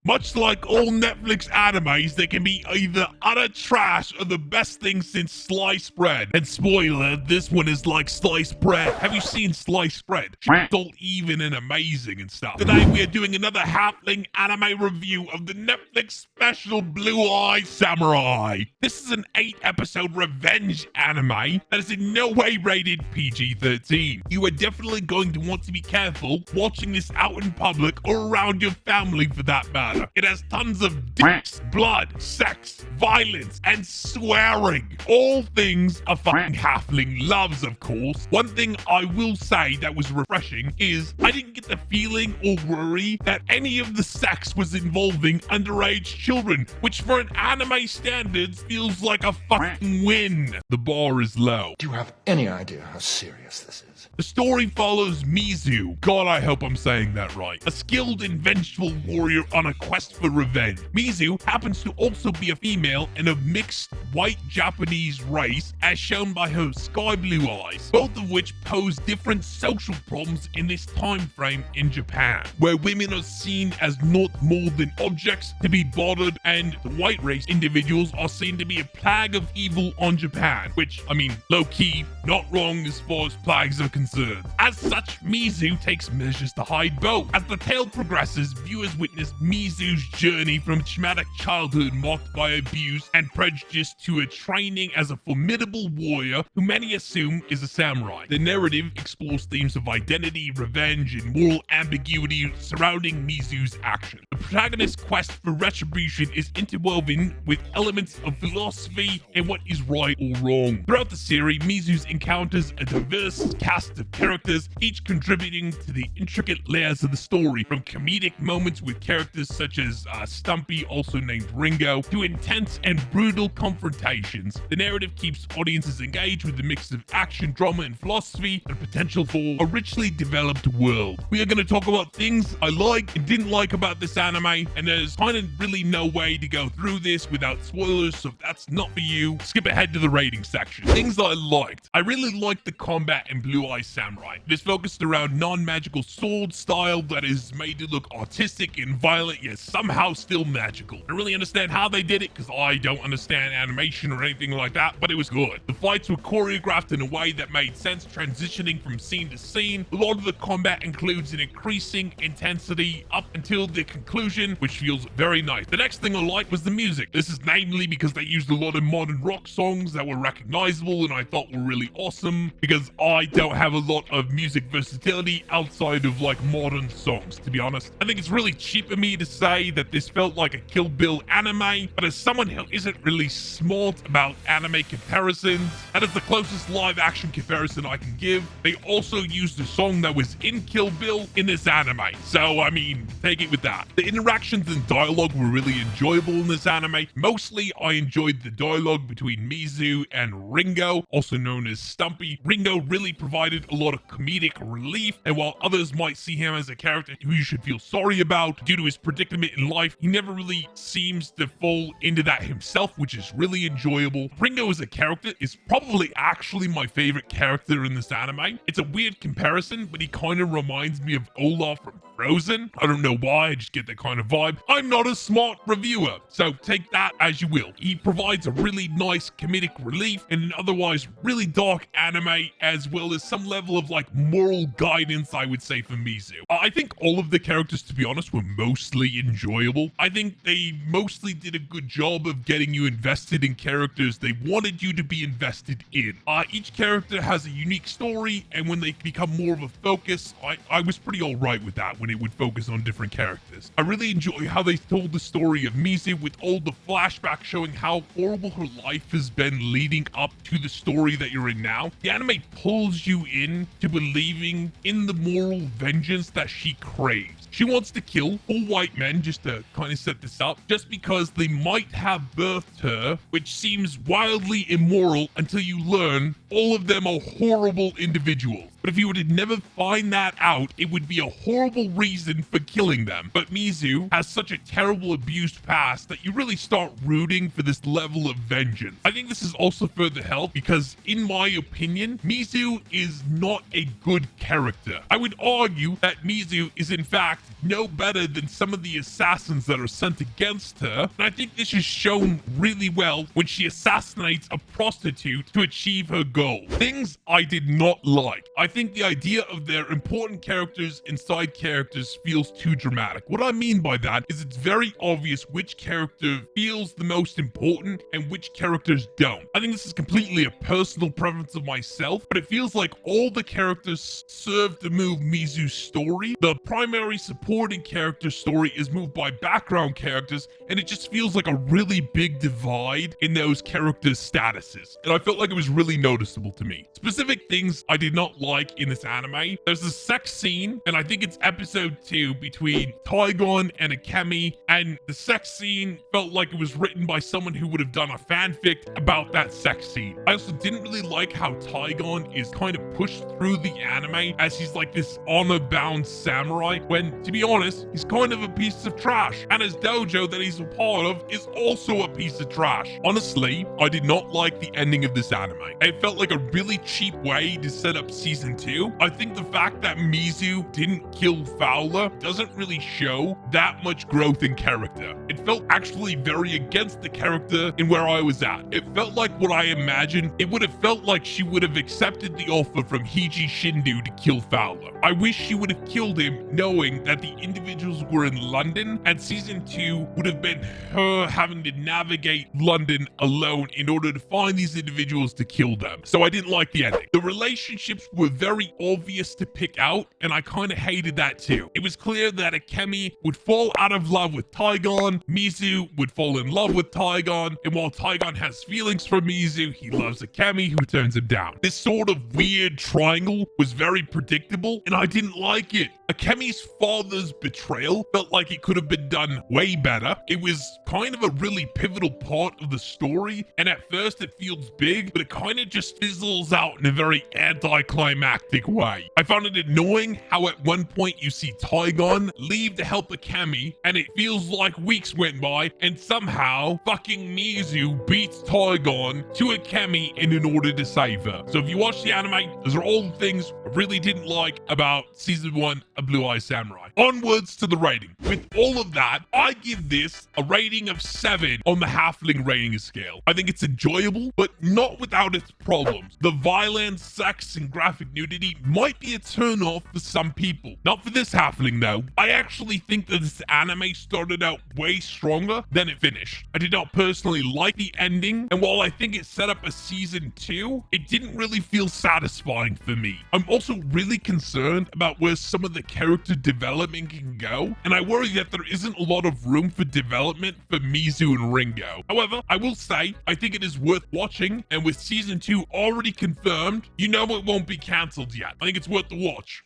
Much like all Netflix animes, they can be either utter trash or the best thing since sliced bread. And spoiler, this one is like sliced bread. Have you seen sliced bread? It's all even and amazing and stuff. Today we are doing another halfling anime review of the Netflix special Blue Eye Samurai. This is an 8-episode revenge anime that is in no way rated PG-13. You are definitely going to want to be careful watching this out in public or around your family for that matter. It has tons of dicks, blood, sex, violence, and swearing. All things a fucking halfling loves, of course. One thing I will say that was refreshing is I didn't get the feeling or worry that any of the sex was involving underage children, which for an anime standards feels like a fucking win. The bar is low. Do you have any idea how serious this is? The story follows Mizu, God I hope I'm saying that right, a skilled and vengeful warrior on a quest for revenge. Mizu happens to also be a female and of mixed white Japanese race as shown by her sky blue eyes, both of which pose different social problems in this time frame in Japan, where women are seen as not more than objects to be bothered and the white race individuals are seen to be a plague of evil on Japan, which, I mean, low-key, not wrong as far as plagues are concerned. As such, Mizu takes measures to hide both. As the tale progresses, viewers witness Mizu's journey from a traumatic childhood marked by abuse and prejudice to a training as a formidable warrior who many assume is a samurai. The narrative explores themes of identity, revenge, and moral ambiguity surrounding Mizu's actions. The protagonist's quest for retribution is interwoven with elements of philosophy and what is right or wrong. Throughout the series, Mizu encounters a diverse cast of characters, each contributing to the intricate layers of the story, from comedic moments with characters such as Stumpy, also named Ringo, to intense and brutal confrontations. The narrative keeps audiences engaged with a mix of action, drama, and philosophy, and potential for a richly developed world. We are going to talk about things I like and didn't like about this anime, and there's kind of really no way to go through this without spoilers, so if that's not for you, skip ahead to the rating section. Things that I liked. I really liked the combat in Blue Eye Samurai. It is focused around non-magical sword style that is made to look artistic and violent, yet somehow still magical. I don't really understand how they did it, because I don't understand animation or anything like that, but it was good. The fights were choreographed in a way that made sense, transitioning from scene to scene. A lot of the combat includes an increasing intensity up until the conclusion, which feels very nice. The next thing I liked was the music. This is namely because they used a lot of modern rock songs that were recognizable and I thought were really awesome, because I don't have a lot of music versatility outside of like modern songs, to be honest. I think it's really cheap of me to say that this felt like a Kill Bill anime, but as someone who isn't really smart about anime comparisons, that is the closest live action comparison I can give. They also used a song that was in Kill Bill in this anime, so I mean, take it with that. The interactions and dialogue were really enjoyable in this anime. Mostly I enjoyed the dialogue between Mizu and Ringo, also known as Stumpy. Ringo really provided a lot of comedic relief, and while others might see him as a character who you should feel sorry about due to his predicament in life, he never really seems to fall into that himself, which is really enjoyable. Ringo as a character is probably actually my favorite character in this anime. It's a weird comparison, but he kind of reminds me of Olaf from Frozen. I don't know why, I just get that kind of vibe. I'm not a smart reviewer, so take that as you will. He provides a really nice comedic relief in an otherwise really dark anime, as well as some level of like moral guidance, I would say, for Mizu. I think all of the characters, to be honest, were mostly enjoyable. I think they mostly did a good job of getting you invested in characters they wanted you to be invested in. Each character has a unique story, and when they become more of a focus, I was pretty alright with that when it would focus on different characters. I really enjoy how they told the story of Mizu with all the flashbacks showing how horrible her life has been leading up to the story that you're in now. The anime pulls you in to believing in the moral vengeance that she craves. She wants to kill all white men, just to kind of set this up, just because they might have birthed her, which seems wildly immoral until you learn all of them are horrible individuals. But if you were to never find that out, it would be a horrible reason for killing them. But Mizu has such a terrible abused past that you really start rooting for this level of vengeance. I think this is also further helped because, in my opinion, Mizu is not a good character. I would argue that Mizu is in fact no better than some of the assassins that are sent against her, and I think this is shown really well when she assassinates a prostitute to achieve her goal. Things I did not like. I think the idea of their important characters and side characters feels too dramatic. What I mean by that is it's very obvious which character feels the most important and which characters don't. I think this is completely a personal preference of myself, but it feels like all the characters serve to move Mizu's story. The primary supporting character story is moved by background characters, and it just feels like a really big divide in those characters' statuses. And I felt like it was really noticeable to me. Specific things I did not like in this anime. There's a sex scene, and I think it's episode 2 between Taigon and Akemi, and the sex scene felt like it was written by someone who would have done a fanfic about that sex scene. I also didn't really like how Taigon is kind of pushed through the anime as he's like this honor-bound samurai, when, to be honest, he's kind of a piece of trash, and his dojo that he's a part of is also a piece of trash. Honestly, I did not like the ending of this anime. It felt like a really cheap way to set up season 2. I think the fact that Mizu didn't kill Fowler doesn't really show that much growth in character. It felt actually very against the character in where I was at. It felt like what I imagined. It would have felt like she would have accepted the offer from Hiji Shindu to kill Fowler. I wish she would have killed him knowing that the individuals were in London, and season 2 would have been her having to navigate London alone in order to find these individuals to kill them. So I didn't like the ending. The relationships were very obvious to pick out, and I kind of hated that too. It was clear that Akemi would fall out of love with Taigon, Mizu would fall in love with Taigon, and while Taigon has feelings for Mizu, he loves Akemi, who turns him down. This sort of weird triangle was very predictable, and I didn't like it. Akemi's father's betrayal felt like it could have been done way better. It was kind of a really pivotal part of the story, and at first it feels big, but it kind of just fizzles out in a very anticlimactic way. I found it annoying how at one point you see Taigon leave to help Akemi, and it feels like weeks went by, and somehow fucking Mizu beats Taigon to Akemi in order to save her. So if you watch the anime, those are all the things I really didn't like about season 1 of Blue Eye Samurai. Onwards to the rating. With all of that, I give this a rating of 7 on the halfling rating scale. I think it's enjoyable, but not without its problems. The violence, sex, and graphic nudity might be a turn-off for some people. Not for this halfling though. I actually think that this anime started out way stronger than it finished. I did not personally like the ending, and while I think it set up a season 2, it didn't really feel satisfying for me. I'm also really concerned about where some of the character development can go, and I worry that there isn't a lot of room for development for Mizu and Ringo. However, I will say I think it is worth watching, and with season 2 already confirmed, you know it won't be cancelled yet. I think it's worth the watch.